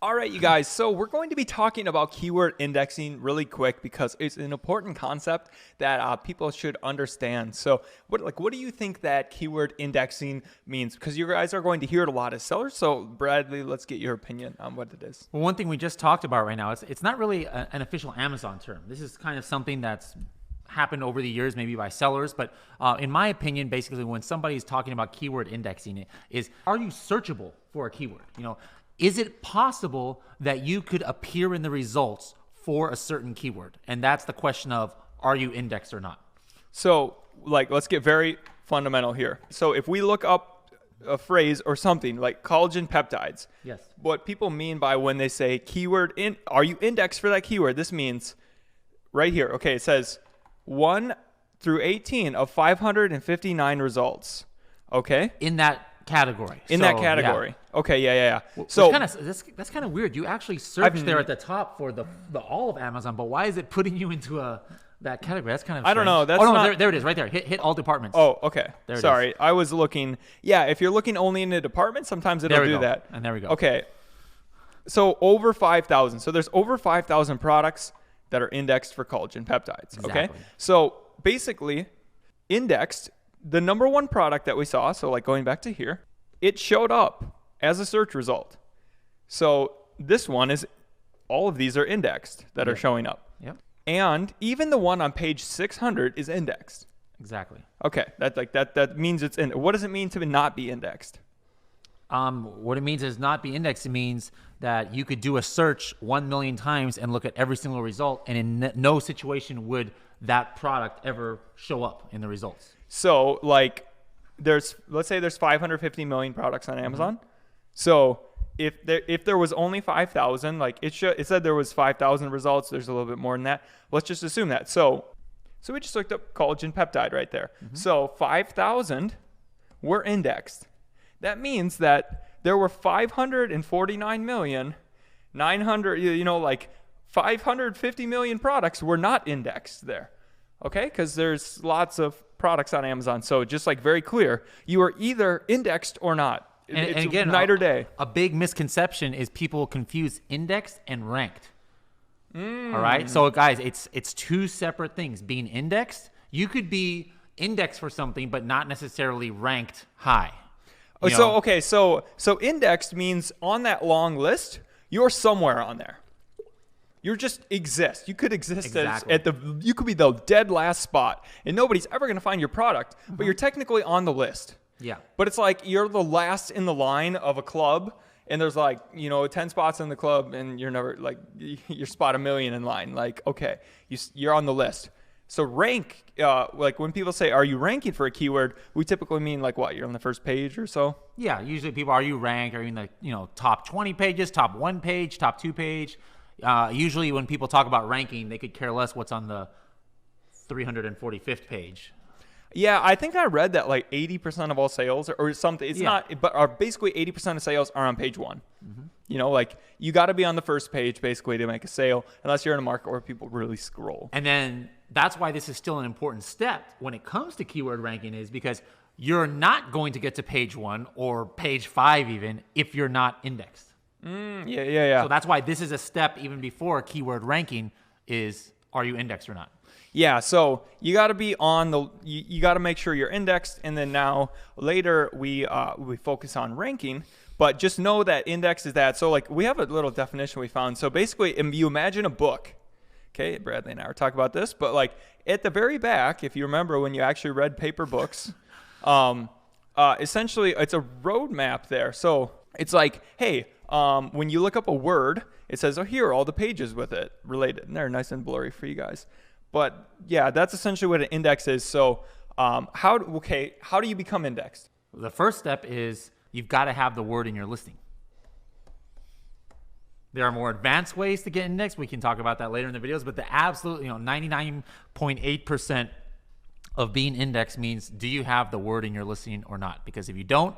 All right, you guys. So we're going to be talking about keyword indexing really quick because it's an important concept that people should understand. So what do you think that keyword indexing means? Because you guys are going to hear it a lot as sellers. So Bradley, let's get your opinion on what it is. Well, one thing we just talked about right now, it's not really an official Amazon term. This is kind of something that's happened over the years, maybe by sellers. But in my opinion, basically when somebody's talking about keyword indexing, are you searchable for a keyword? Is it possible that you could appear in the results for a certain keyword? And that's the question of, are you indexed or not? So let's get very fundamental here. So if we look up a phrase or something like collagen peptides, yes, what people mean by when they say are you indexed for that keyword? This means right here. Okay, it says 1 through 18 of 559 results. Okay? In that category. That category. Yeah. Okay, yeah. So that's kind of weird. You actually search there at the top for the all of Amazon, but why is it putting you into that category? That's kind of strange. I don't know. There it is, right there. Hit all departments. Oh, okay. Sorry, I was looking. Yeah, if you're looking only in the department, sometimes it'll do that. And there we go. Okay. So over 5,000. So there's over 5,000 products that are indexed for collagen peptides. Exactly. Okay. So basically, indexed. The number one product that we saw, so going back to here, it showed up as a search result. So this one is, all of these are indexed that are showing up. Yep. And even the one on page 600 is indexed. Exactly. Okay, that means it's in. What does it mean to not be indexed? What it means is not be indexed. It means that you could do a search 1 million times and look at every single result, and in no situation would that product ever show up in the results. So let's say there's 550 million products on Amazon. Mm-hmm. So if there was only 5,000, it said there was 5,000 results. There's a little bit more than that. Let's just assume that. So we just looked up collagen peptide right there. Mm-hmm. So 5,000 were indexed. That means that there were 549,900,000, 550 million products were not indexed there. Okay, because there's lots of products on Amazon. So just very clear, you are either indexed or not. It's again, night or day. A big misconception is people confuse indexed and ranked. All right, so guys, it's two separate things. Being indexed, you could be indexed for something, but not necessarily ranked high. So indexed means on that long list, you're somewhere on there. You just exist. You could exist you could be the dead last spot, and nobody's ever going to find your product, but you're technically on the list. Yeah. But it's you're the last in the line of a club, and there's 10 spots in the club, and you're never you're spot 1 million in line. Okay, you're on the list. So rank, when people say, are you ranking for a keyword, we typically mean what? You're on the first page or so? Yeah, usually people, are you ranked? Are you in the top 20 pages, top 1 page, top 2 page? Usually when people talk about ranking, they could care less what's on the 345th page. Yeah, I think I read that 80% of all sales or something. It's not, but basically 80% of sales are on page 1. Mm-hmm. You got to be on the first page basically to make a sale, unless you're in a market where people really scroll. And then that's why this is still an important step when it comes to keyword ranking, is because you're not going to get to page 1 or page 5 even if you're not indexed. Yeah. So that's why this is a step even before keyword ranking is, are you indexed or not? Yeah, so you got to be on you got to make sure you're indexed, and then now later we focus on ranking, but just know that index is that. So we have a little definition we found. So basically, you imagine a book. Okay, Bradley and I were talking about this, but at the very back, if you remember when you actually read paper books, essentially it's a roadmap there. So it's hey, when you look up a word, it says, here are all the pages with it related. And they're nice and blurry for you guys. But yeah, that's essentially what an index is. So how do you become indexed? The first step is you've got to have the word in your listing. There are more advanced ways to get indexed. We can talk about that later in the videos. But the absolute, 99.8% of being indexed means, do you have the word in your listing or not? Because if you don't,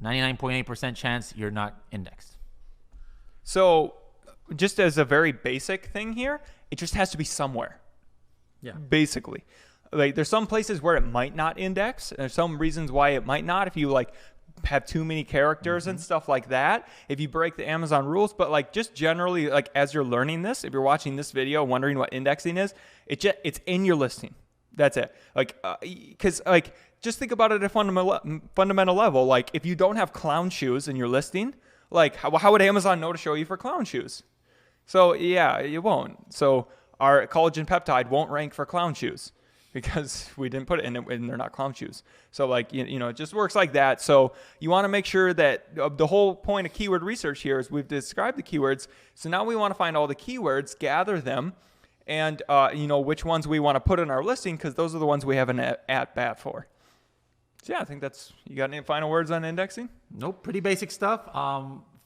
99.8% chance you're not indexed. So just as a very basic thing here, it just has to be somewhere. Yeah. Basically. There's some places where it might not index. There's some reasons why it might not. If you have too many characters and stuff like that, if you break the Amazon rules. But like just generally, like as you're learning this, if you're watching this video wondering what indexing is, it's in your listing. That's it. Like, because like just think about it at a fundamental level. Like if you don't have clown shoes in your listing, like how would Amazon know to show you for clown shoes? So yeah, it won't. So our collagen peptide won't rank for clown shoes because we didn't put it in, and they're not clown shoes. So like, you know, it just works like that. So you want to make sure that the whole point of keyword research here is we've described the keywords. So now we want to find all the keywords, gather them, and you know, which ones we want to put in our listing, because those are the ones we have an at bat for. So yeah, I think you got any final words on indexing? Nope, pretty basic stuff.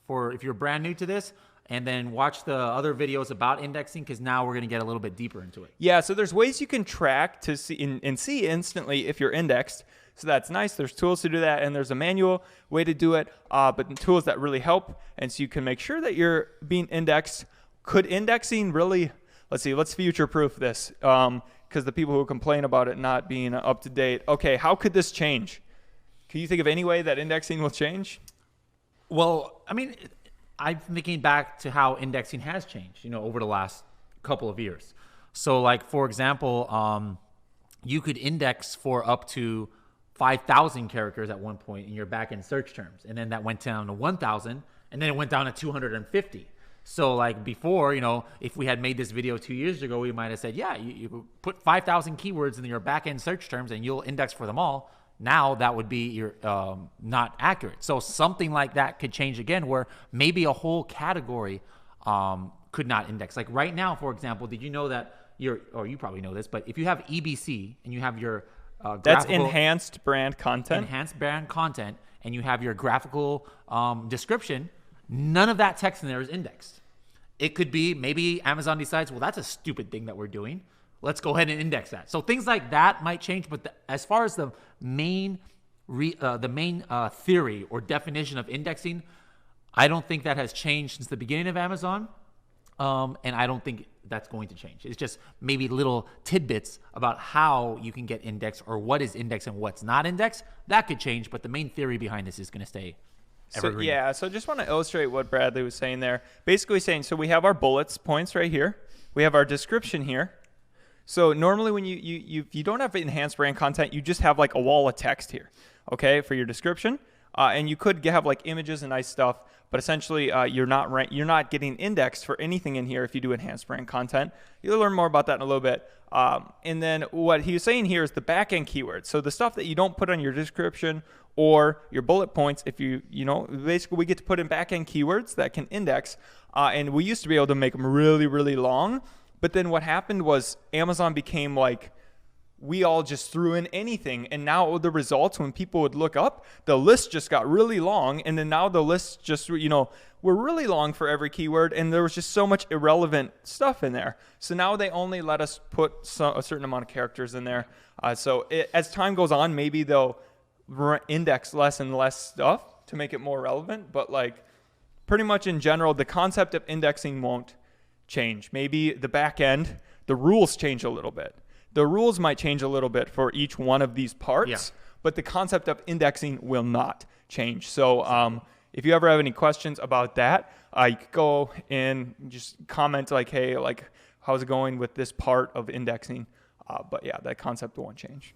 For if you're brand new to this, and then watch the other videos about indexing, because now we're going to get a little bit deeper into it. Yeah, so there's ways you can track to see and see instantly if you're indexed. So that's nice. There's tools to do that, and there's a manual way to do it, but tools that really help. And so you can make sure that you're being indexed. Could indexing really, let's future-proof this, because the people who complain about it not being up to date. Okay, how could this change? Can you think of any way that indexing will change? Well, I mean, I'm thinking back to how indexing has changed, you know, over the last couple of years. So like, for example, you could index for up to 5,000 characters at one point in your backend search terms. And then that went down to 1,000, and then it went down to 250. So like before, you know, if we had made this video 2 years ago, we might have said, yeah, you put 5,000 keywords in your backend search terms and you'll index for them all. Now that would be not accurate. So something like that could change again, where maybe a whole category could not index. Like right now, for example, did you know that you probably know this, but if you have EBC and you have your that's enhanced brand content, and you have your graphical description, none of that text in there is indexed. It could be maybe Amazon decides, well, that's a stupid thing that we're doing. Let's go ahead and index that. So things like that might change, but as far as the main theory or definition of indexing, I don't think that has changed since the beginning of Amazon, and I don't think that's going to change. It's just maybe little tidbits about how you can get indexed or what is indexed and what's not indexed. That could change, but the main theory behind this is going to stay evergreen. So just want to illustrate what Bradley was saying there. Basically saying, so we have our bullets points right here. We have our description here. So normally when you don't have enhanced brand content, you just have like a wall of text here, okay, for your description. And you could have like images and nice stuff, but essentially you're not getting indexed for anything in here if you do enhanced brand content. You'll learn more about that in a little bit. And then what he was saying here is the backend keywords. So the stuff that you don't put on your description or your bullet points, if you know, basically we get to put in backend keywords that can index. And we used to be able to make them really, really long. But then what happened was Amazon became like, we all just threw in anything. And now the results, when people would look up, the list just got really long. And then now the lists just, you know, were really long for every keyword. And there was just so much irrelevant stuff in there. So now they only let us put a certain amount of characters in there. As time goes on, maybe they'll index less and less stuff to make it more relevant. But like pretty much in general, the concept of indexing won't change. Maybe the back end, the rules change a little bit. The rules might change a little bit for each one of these parts, but the concept of indexing will not change. So if you ever have any questions about that, you can go and just comment like, hey, like how's it going with this part of indexing? But yeah, that concept won't change.